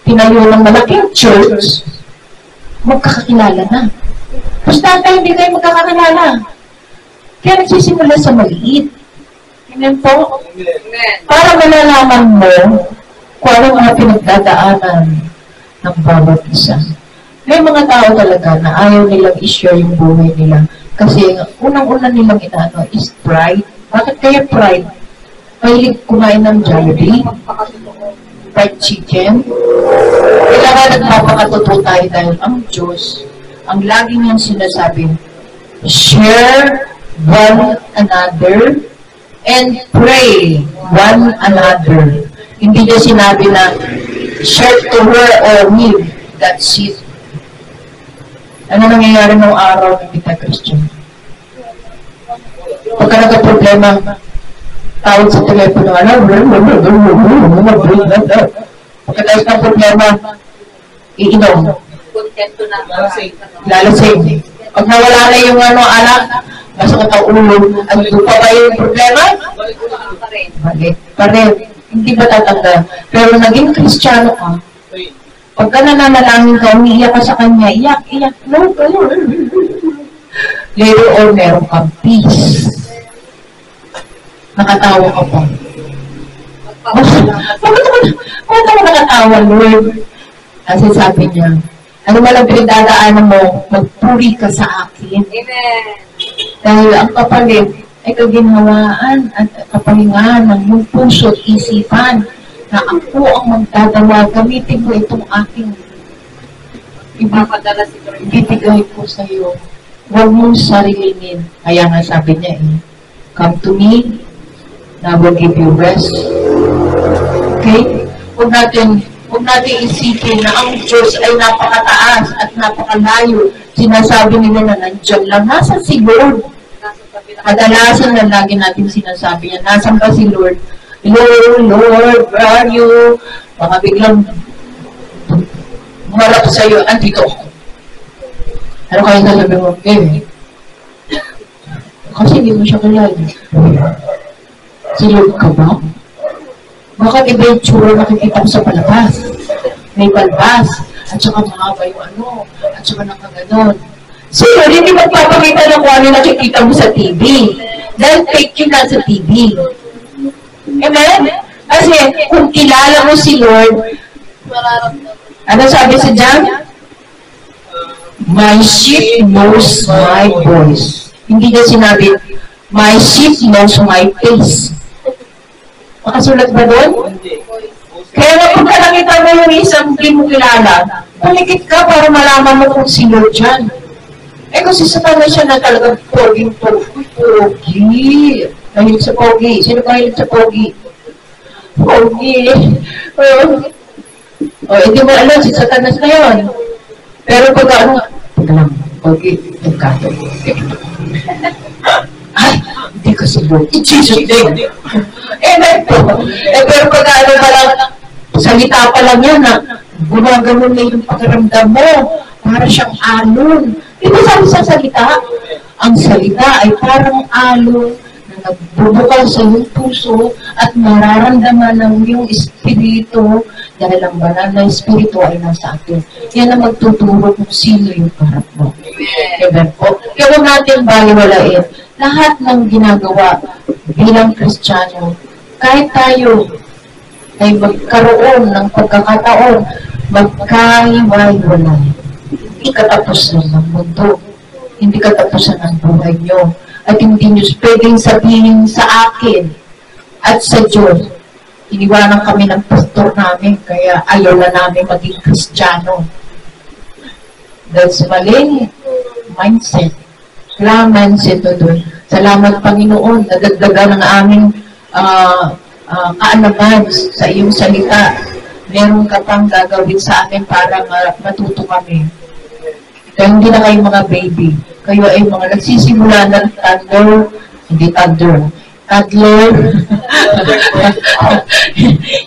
tinayo ng malaking church, magkakakilala na. Basta tayo hindi tayo magkakakilala. Kaya nagsisimula sa maliit. Amen po? Amen. Para malalaman mo kung ano mga pinagdadaanan ng bawat isa. May mga tao talaga na ayaw nilang i-share yung buhay nila. Kasi unang-una nilang inaano is pride. Bakit kaya pride? Mahilig kumain ng Jollibee, fried chicken. Kailangan nagpapakatotoo tayo dahil ang Diyos, ang lagi niyang sinasabi, share one another and pray one another. Hindi niya sinabi na share to her or me. That's it. Ano nangyayari nung araw ng kita Christian? Pagka nagka-problema, tawag sa telepono, pagkatapos ng problema, iinom. Kontento na. Lalasing. Pag nawala na yung alak, masakit ang ulo, at pa ba yung problema? Pa rin. Balik pa rin. Hindi ba tatanda? Pero naging Kristiyano ka, pagka nananalangin ka, umiiyak ka sa kanya, iyak, no, later on, meron kang peace. Nakatawa ka pa. Bakit ako nakatawa, Lord? Kasi sabi niya, ano man ang pinagdadaanan mo, magpuri ka sa akin. Amen. Dahil ang kapalit ay kaginhawaan at kapalingan ng iyong puso at isipan na ako ang magdadala, gamitin mo itong aking Ipapadala si Lord. ibibigay ko sa iyo. Huwag mong sarilinin. Kaya nga sabi niya come to me, and I will give you rest. Okay? Huwag natin isipin na ang Diyos ay napakataas at napakalayo. Sinasabi nila na nandiyan lang. Nasaan si Lord? Nasa tabi na. Kadalasan na lagi natin sinasabi yan. Nasaan ba si Lord? Lord, where are you? Baka biglang bumalap sa'yo, andito ako. Ano kaya sasabi mo? Kasi hindi mo siya kilala. Si Lord ka ba? Bakit iba yung tsura nakikita ko sa palabas? May balbas, at saka mahaba yung at saka nakaganon. So Lord, hindi magpapakita ng kung ano nakikita mo sa TV. Dahil fake yun na sa TV. Amen? Kasi kung kilala mo si Lord, ano sabi sa John? My sheep knows my voice. Hindi niya sinabi, my sheep knows my face. Makasulat ba doon? Kaya nga pagka nakita mo yung isang di mo kilala, palikit ka para malaman mo kung sino dyan. Kung si Satanas siya na talagang pogi. Mahilig sa pogi. Sino mahilig sa pogi? Pogi. Hindi mo alam, si Satanas na yun. Pero pag pogi, nagkato. Ay, hindi ka si Lord. In Jesus' name. Pero pag pa lang, salita pa lang yan na gumagano'n na yung pakiramdam mo. Para siyang alon. Di ba sabi sa salita? Ang salita ay parang alon na nagbubukal sa iyong puso at mararamdaman ng iyong espiritu dahil ang banal na espiritu ay nasa atin. Yan ang magtuturo kung sino yung kaharap mo. Amen po. Kaya huwag natin baliwalain lahat ng ginagawa bilang Kristiyano. Kahit tayo ay magkaroon ng pagkakataon, magkahiwa-hiwalay. Hindi katapusan ng mundo. Hindi katapusan ng buhay nyo. At hindi nyo pwedeng sabihin sa akin at sa Diyos, iniwanan kami ng pastor namin, kaya ayaw na namin maging Kristiyano. That's maling mindset. Wala mindset doon. Salamat Panginoon, nadagdagan ng aming kaalaman sa iyong salita. Meron ka pang gagawin sa amin para matuto kami. Kaya hindi na kayo mga baby. Kayo ay mga nagsisimula ng toddler, hindi toddler, toddler,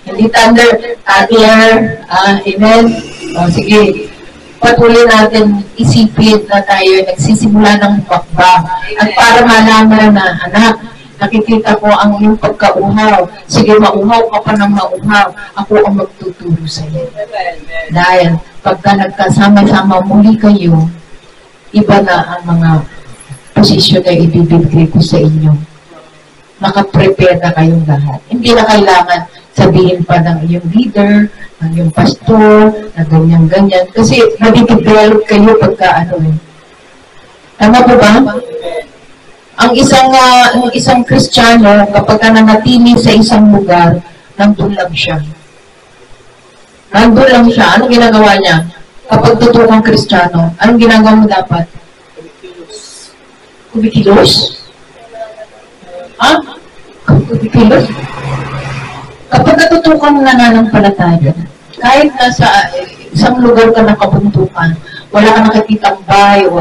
hindi toddler, amen. Sige, patuloy natin isipin na tayo nagsisimula ng bakba. At para malaman na, anak, nakikita ko ang iyong pagkauhaw. Sige, mauhaw ka pa ng mauhaw. Ako ang magtuturo sa iyo. Dahil pagka nagkasama-sama muli kayo, iba na ang mga posisyon na ibibigay ko sa inyo. Nakaprepare na kayong lahat. Hindi na kailangan sabihin pa ng iyong leader, ng iyong pastor, na ganyan-ganyan. Kasi mag-develop kayo pagka Tama po ba? Ang isang Kristiyano, kapag nanatili sa isang lugar, nandun lang siya. Nandun lang siya. Anong ginagawa niya? Kapag totoo kang Kristiyano, anong ginagawa mo dapat? Kumikilos? Ha? Kumikilos? Kapag natutukan na nananampalataya, kahit nasa isang lugar ka nakabuntukan, wala ka nakikitang bahay o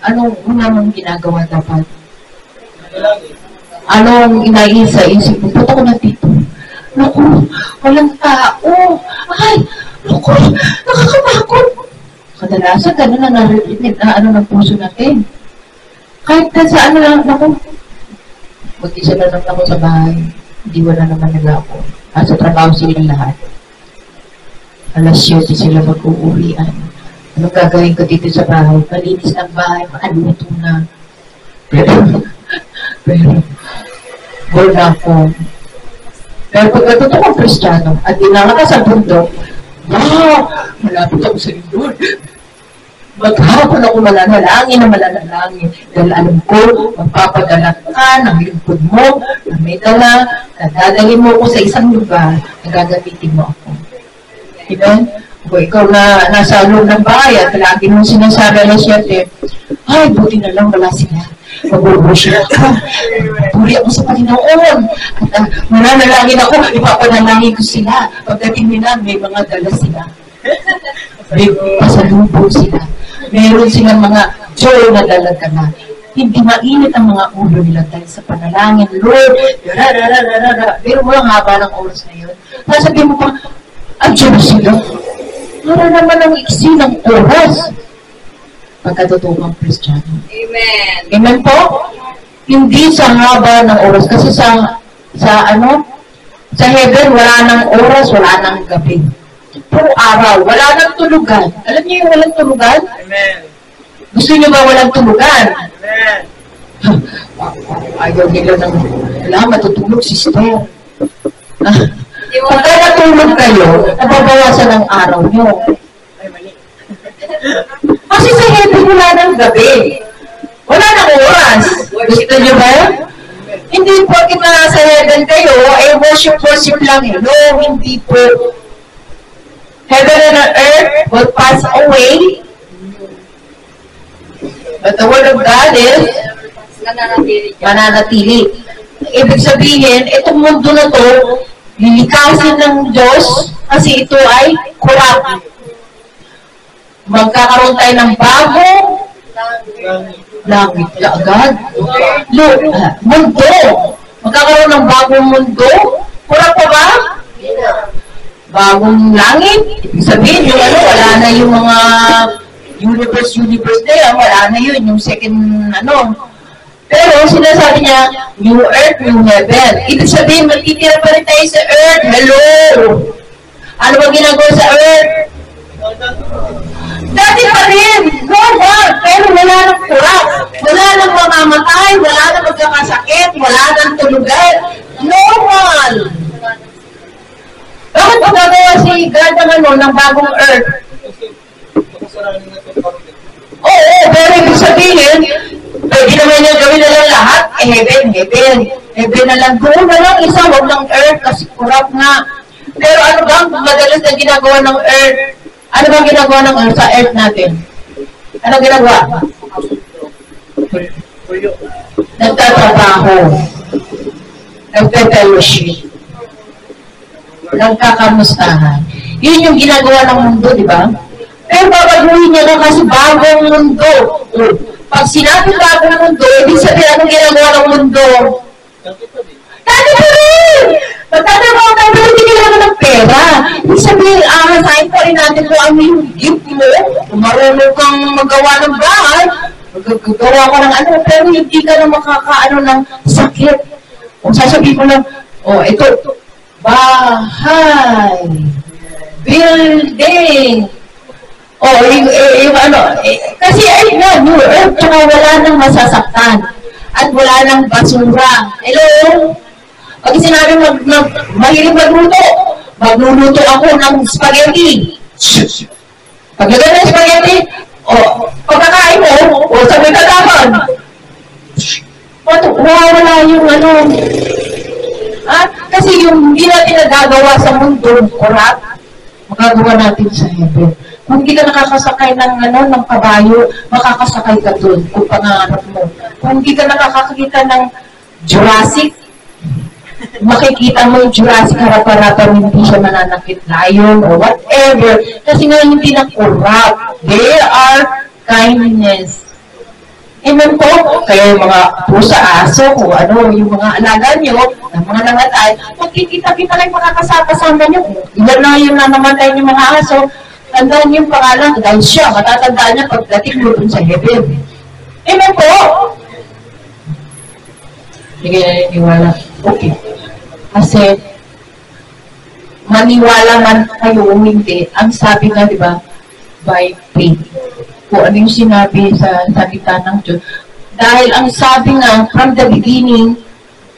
anong una mong ginagawa dapat? Anong inaisa-isip mo? Punta ko na dito. Naku, walang tao. Ay, naku, nakakatakot. Kadalasan, gano'n na narinig na ng puso natin. Kahit na sa lang, naku, mag-isa na lang ako sa bahay. Hindi wala naman nila ako. Sa trabaho silang lahat. Alas 7 sila mag-uuwian. Anong gagawin ko dito sa bahay? Malinis ng bahay, makaluto na. Pero, wala ako. Pero pag natuto kong Kristiyano at dinala ka sa bundok, malapit ako sa Lord. Maghapon ako mananalangin na mananalangin. Dahil alam ko, magpapadala ka ng lingkod mo, na may dala, na dadalhin mo ko sa isang lugar, na gagamitin mo ako. Amen? Kung ikaw na nasa loob ng bahay at lagi mong sinasabi alas 7, ay, buti na lang wala sila. Mag-worship ka. Puri ako sa Panginoon. At mananalangin ako, ipapanalangin ko sila. Pagdating nila, may mga dala sila. May pasalubong sila. Meron silang mga joy na dalaga na. Hindi mainit ang mga ulo nila dahil sa panalangin. Lord, pero walang haba ng oras na yun. Sasabihin mo pa, adyo sila. Para naman ang iksi ng oras. Pagkatutupang Kristiyano. Amen. Amen po? Hindi sa haba ng oras. Kasi sa heaven, wala nang oras, wala nang gabi. Puro araw, wala nang tulugan. Alam niyo yung walang tulugan? Amen. Gusto niyo ba walang tulugan? Amen. Ayaw nila ng, wala, matutulog si Esther. Pagka natulog kayo, nababawasan ang araw niyo. Kasi sa heaven, wala nang gabi. Wala nang oras. Gusto niyo ba? Hindi po kita nasa heaven kayo, worship lang eh. No, hindi po. Heaven and earth will pass away. But the word of God is mananatili. Ibig sabihin, itong mundo na to, lilikasin ng Diyos kasi ito ay corrupt. Magkakaroon tayo ng bagong langit agad. Mundo. Magkakaroon ng bagong mundo. Corrupt pa ba? Bagong langit. Ibig sabihin, yung wala na yung mga universe na yan. Wala na yun. Yung second, Pero sinasabi niya, new earth, new heaven. Ibig sabihin, magtitira pa rin tayo sa earth. Hello! Ano ba ginagawa sa earth? Dati pa rin! Normal! Pero wala nang kurap. Wala nang mamamatay. Wala nang magkakasakit. Wala nang tulugan. Normal! Bakit magagawa si God ng bagong earth? Oo, pero ibig sabihin, pwede naman niya gawin na lang lahat, heaven. Heaven na lang. Doon na lang isa, huwag ng earth, kasi kurap nga. Pero ano bang madalas na ginagawa ng earth? Ano bang ginagawa ng earth sa earth natin? Ano ginagawa? Nagtatrabaho. Nagpe-fellowship. Nagkakamustahan. Yun yung ginagawa ng mundo, di ba? Pero babaguhin niya na kasi bagong mundo. Pag sinabi bagong mundo, ibig sabihin anong ginagawa ng mundo? Dati pa rin! Magtatrabaho tayo, pero hindi kailangan ng pera. Ibig sabihin, sahin pa rin natin kung ano yung gift mo. Kung marunong kang magawa ng bahay, magagawa ka ng pero hindi ka na makakaano ng sakit. Kung sasabihin ko lang, ito, bahay, building, kasi new earth, tsaka wala nang masasaktan, at wala nang basura. Hello? Pag sinabi mahilig magluluto ako ng spaghetti. Paglagay ng spaghetti, pagkakain mo, sabi ka dapat. Wala yung kasi yung hindi natin nagagawa sa mundo, corrupt, magagawa natin sa heaven. Kung hindi ka nakakasakay ng kabayo, makakasakay ka doon kung pangarap mo. Kung hindi ka nakakakita ng Jurassic, makikita mo yung Jurassic harap-harapan, hindi siya mananakit lion or whatever. Kasi nga hindi na corrupt. They are kindness. Amen po. Kaya yung mga pusa, aso, kung ano, yung mga alaga nyo, ng mga namatay, magkikita-kita lang makakasama nyo. Ilan na yung nanamatay yung mga aso, tandaan yung pangalan, dahil siya, matatandaan niya pagdating mo dun sa heaven. Amen po. Hindi kayo naniniwala. Okay. Kasi, maniwala man kayo o hindi, ang sabi nga, di ba, by faith. Kung ano yung sinabi sa salita ng Diyos. Dahil ang sabi nga, from the beginning,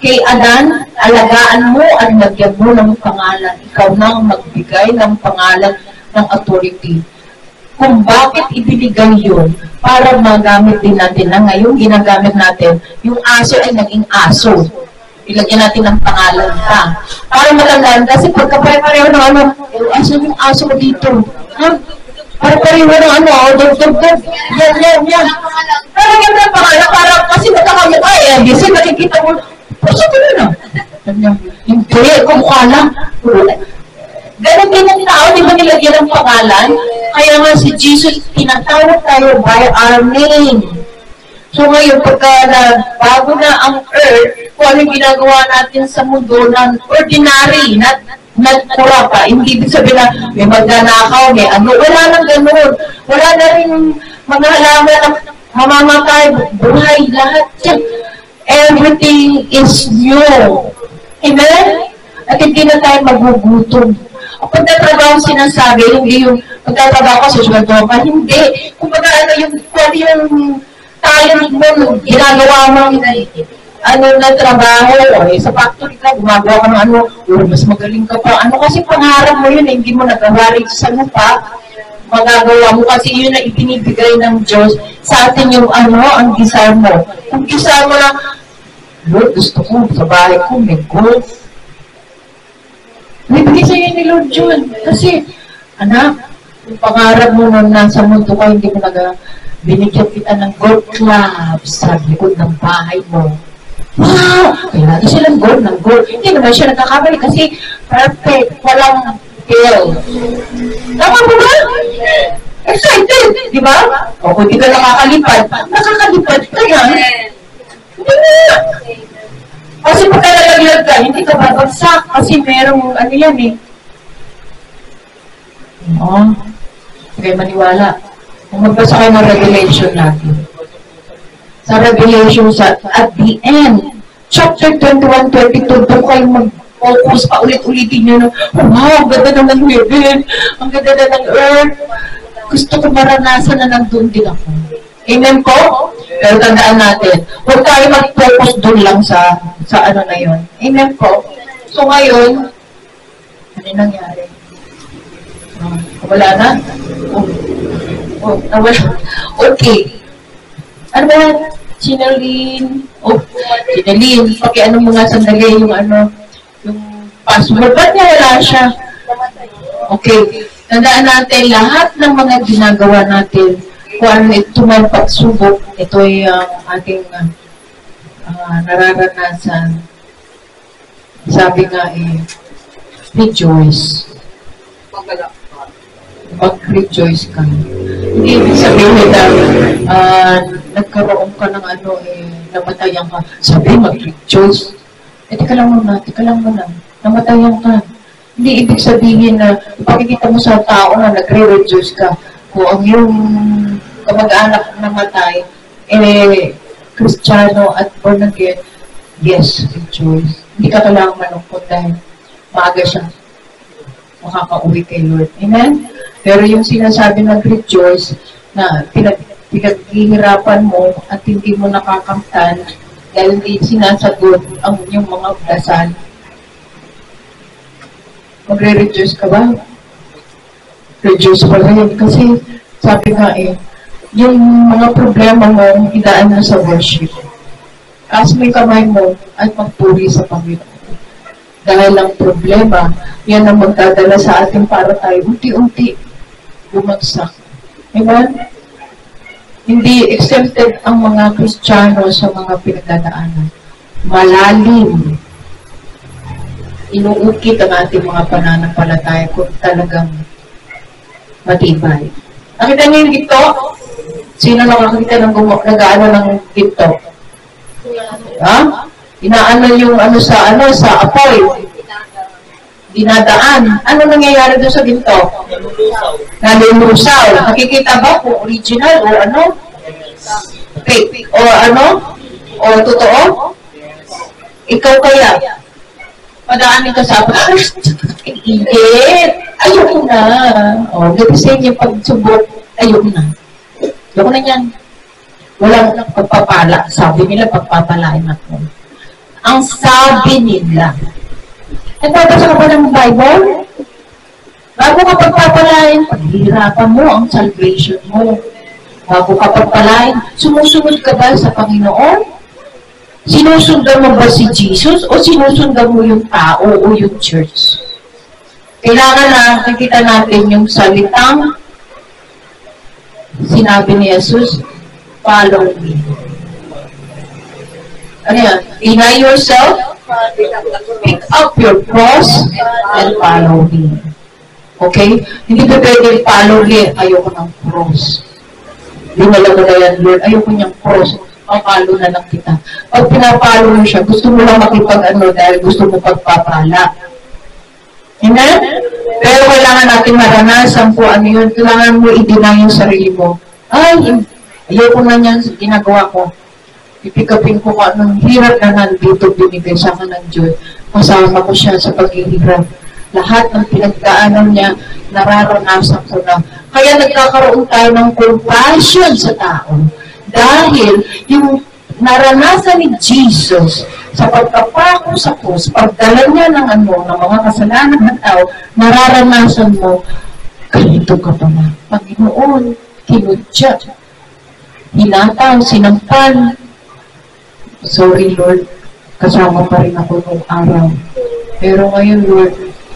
kay Adan, alagaan mo at lagyan mo ng pangalan. Ikaw nang magbigay ng pangalan ng authority. Kung bakit ibinigay yun, para magamit din natin na ngayon ginagamit natin, yung aso ay naging aso. Ilagyan natin ng pangalan ka. Para matandaan, kasi pagkapare-pareho ng ano, aso yung aso ko dito. Ha? Pare-pareho ng ano, dog. Yan. Pero yung pangalan, para kasi magkakamukha eh, kasi nakikita mo, puso ko na. Hindi, kumukha lang. Ganun din ang tao, di ba nilagyan ng pangalan? Kaya nga si Jesus, tinatawag tayo by our name. So ngayon, pagka bago na ang earth, kung ano ginagawa natin sa mundo ng ordinary, not kurapa, hindi ibig sabihin na may magnanakaw, may ano, wala nang ganun. Wala na rin mga halaman na mamamatay, buhay, lahat yan. Everything is new. Amen? At hindi na tayo magugutom. Ang pagtatrabaho sinasabi, hindi yung pagtatrabaho ko sa sweldo ka, hindi. Kung baga, ano yung talent mo, ginagawa mo, ano na trabaho, sa factory ka, gumagawa ka ng ano, mas magaling ka pa. Ano kasi pangarap mo yun, hindi mo nagawa rin sa lupa, magagawa mo kasi yun na ibinibigay ng Diyos sa atin yung ano, ang desire mo. Kung desire mo na, Lord, gusto ko, sa bahay ko, may golf. Bibigay sa'yo ni Lord yun. Kasi, anak, yung pangarap mo nung nasa mundo ka, hindi mo binigyan kita ng golf club sa likod ng bahay mo. Wow! Kailangan silang gold ng gold. Hindi naman siya nagkakamali kasi perfect, walang fail. Tama mo ba? Excited, di ba? O kung di ka nakakalipad ka yan. Hindi na. Kasi pagka nalaglag ka, hindi ka babagsak kasi merong ano yan eh. Oo. Okay, maniwala. Kung magbasa kayo ng Revelation natin. Sa Revelation, at the end, chapter 21, 22, doon kayo mag-focus pa ulit-ulitin nyo, wow, ang ganda na ng heaven, ang ganda na ng earth. Gusto ko maranasan na nandun din ako. Amen po? Pero tandaan natin, huwag tayo mag-focus doon lang sa ano na yun. Amen po? So ngayon, ano nangyari? Wala na? Nawala. Okay. Ano ba? Sinalin. Sinalin. Pakiano mo nga sandali yung ano, yung password. Ba't niya wala siya? Okay. Tandaan natin, lahat ng mga ginagawa natin, kung ano ito may pagsubok, ito ay ating nararanasan. Sabi nga rejoice. Mag-rejoice ka. Hindi ibig sabihin na nagkaroon ka ng namatayan ka. Sabi, mag-rejoice. Teka lang muna. Namatayan ka. Hindi ibig sabihin na ipakikita mo sa tao na nagre-rejoice ka. Kung ang iyong kamag-anak namatay, Kristiyano at born again, yes, rejoice. Hindi ka kailangan malungkot dahil maaga siya makaka-uwi kay Lord. Amen? Pero yung sinasabi ng rejoice na pinaghihirapan mo at hindi mo nakakamtan dahil hindi sinasagot ang inyong mga dasal. Magre-rejoice ka ba? Rejoice pa rin. Kasi sabi nga yung mga problema mo, idaan mo sa worship. Taas mo yung kamay mo at magpuri sa Panginoon. Dahil ang problema, yan ang magdadala sa atin para tayo unti-unti bumagsak. Amen? Hindi exempted ang mga Kristiyano sa mga pinagdadaanan. Malalim. Inuukit ang ating mga pananampalataya kung talagang matibay. Nakita niyo ito? Sino nakakita ng nag-ano ng ginto? Ha? Inaano yung sa apoy. Dinadaan. Ano nangyayari doon sa ginto? Nalulusaw. Nakikita ba kung original o ano? Fake. O ano? O totoo? Ikaw kaya? Padaanin ka sa apoy. Ingit. Ayoko na. O, gabisin yung pagsubok. Ayoko na. Ayoko na yan. Walang pagpapala. Sabi nila, pagpapalain ako. Ang sabi nila, nagbabasa ka ba ng Bible? Bago ka pagpapalain, paghihirapan mo ang salvation mo. Bago ka pagpalain, sumusunod ka ba sa Panginoon? Sinusundan mo ba si Jesus o sinusundan mo yung tao o yung church? Kailangan na nakikita natin yung salitang sinabi ni Jesus, follow me. Ano yan? Deny yourself, pick up your cross, and follow me. Okay? Hindi pa pwede follow me, ayoko ng cross. Dinala mo na yan, Lord, ayoko niyang cross. Papalo na lang kita. Pag pinapalo mo siya, gusto mo lang makipag-ano dahil gusto mo pagpapala. Amen? Pero kailangan natin maranasan po ano yun. Kailangan mo i-deny yung sarili mo. Ay, ayoko na niyan, ginagawa ko. Ipikapin ko kung anong hirap na nandito binigay sa akin ng Diyos. Masama ko siya sa paghihirap. Lahat ng pinagdaanan niya, nararanasan ko na. Kaya nagkakaroon tayo ng compassion sa tao. Dahil yung naranasan ni Jesus sa pagkapako sa krus, pagdala niya ng mga kasalanan ng tao, nararanasan mo, ganito ka pa na. Panginoon, kinudya, hinataw, sinampal. Sorry, Lord, kasama pa rin ako noong araw. Pero ngayon, Lord,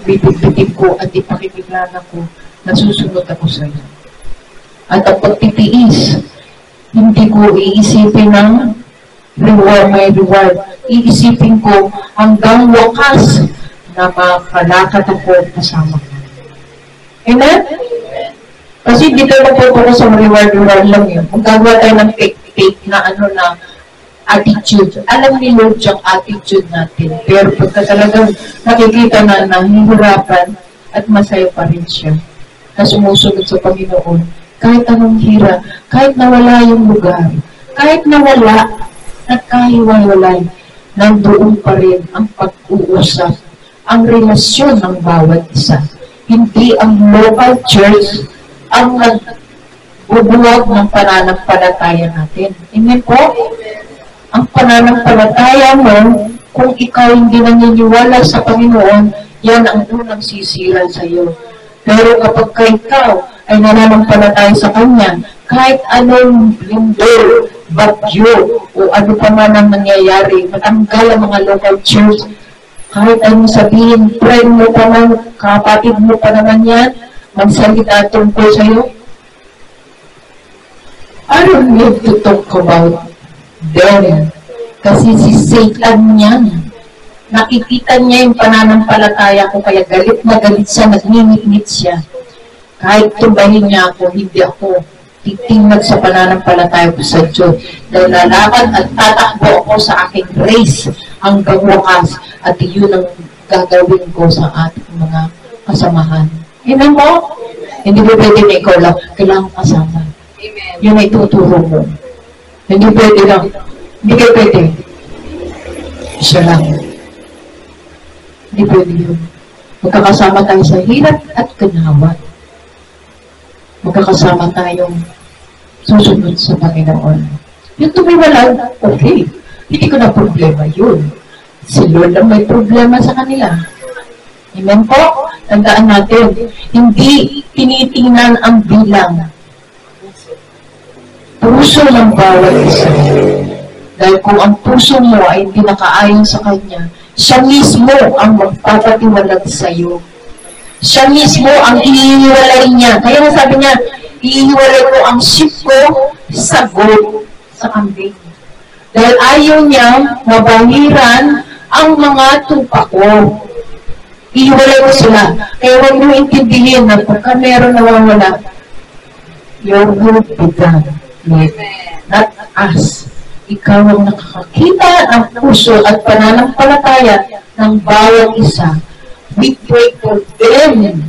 bibigbitin ko at ipakikilala ko, nasusunod ako sa iyo. At ang pagtitiis, hindi ko iisipin ng reward, may reward. Iisipin ko hanggang wakas na makalakad ako kasama ko. Amen? Kasi dito na po ako sa reward lang yun. Kung gagawa tayo ng fake na attitude. Alam ni Lord yung attitude natin. Pero pagka talagang nakikita na nahihirapan at masaya pa rin siya na sumusunod sa Panginoon. Kahit anong hira, kahit nawala yung lugar, kahit nawala, nagkahiwalay, nandoon pa rin ang pag-uusap, ang relasyon ng bawat isa. Hindi ang local church ang nagbubuwag ng pananampalataya natin. Amen po? Ang pananampalataya mo, kung ikaw hindi naniniwala sa Panginoon, yan ang unang sisira sa iyo. Pero kapag ikaw ay nananampalataya sa Kanya, kahit anong lindol, bagyo, o ano pa man ang nangyayari, matanggal ang mga local church, kahit anong sabihin, friend mo pa man, kapatid mo pa naman yan, magsalita tungkol sa iyo. I don't need to talk about them. Kasi si Satan yan. Nakikita niya yung pananampalataya ko, kaya galit na galit siya, nagninit siya. Kahit tumbahin niya ako, hindi ako titingnan sa pananampalataya ko sa Diyos. Dahil lalakad at tatakbo ako sa aking race hanggang wakas. At yun ang gagawin ko sa ating mga kasamahan. Amen po? Hindi mo pwede na ikaw lang. Kailangan kasama. Amen. Yun ay tuturo mo. Hindi pwede lang. Hindi kayo pwede. Siya lang. Hindi pwede yun. Magkakasama tayo sa hirap at ganawa. Magkakasama tayong susunod sa Panginoon. Yung tumiwalag, okay. Hindi ko na problema yun. Si Lord lang may problema sa kanila. Amen po? Tandaan natin, hindi tinitingnan ang bilang. Puso ng bawat isa. Dahil kung ang puso mo ay hindi nakaayon sa Kanya, siya mismo ang magpapatiwalag sa iyo. Siya mismo ang ihiwalay niya. Kaya nga sabi niya, ihiwalay ko ang sheep ko sa goat, sa kambing. Dahil ayaw niya mabahiran ang mga tupa ko. Ihiwalay ko sila. Kaya huwag niyo intindihin na pagka meron nawawala, your will be done. Lord. Not us. Ikaw ang nakakakita ng puso at pananampalataya ng bawat isa. We pray for them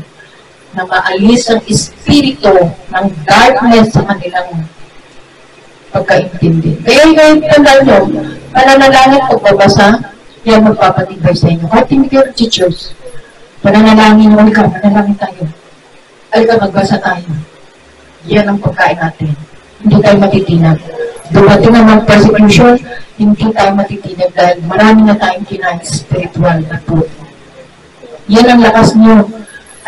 na maalis ang espiritu ng darkness sa kanilang pagkaintindi. Kaya ngayon tandaan nyo, pananalangin pagbabasa, yan magpapatibay sa inyo. Kahit hindi kayo teachers, pananalangin mo, manalangin tayo. Alika, magbasa tayo. Yan ang pagkain natin. Hindi tayo matitinag. Dumating ang persecution, hindi tayo matitinag dahil marami na tayong kinain spiritual na food. Yan ang lakas nyo.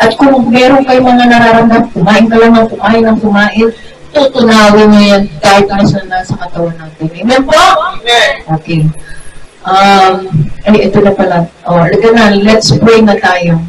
At kung meron kayo mga nararamdaman, kumain ka lang ng kumain, tutunawin nyo yan darkness na nasa katawan natin. Amen po? Amen. Okay. Ito na pala. Let's pray na tayo.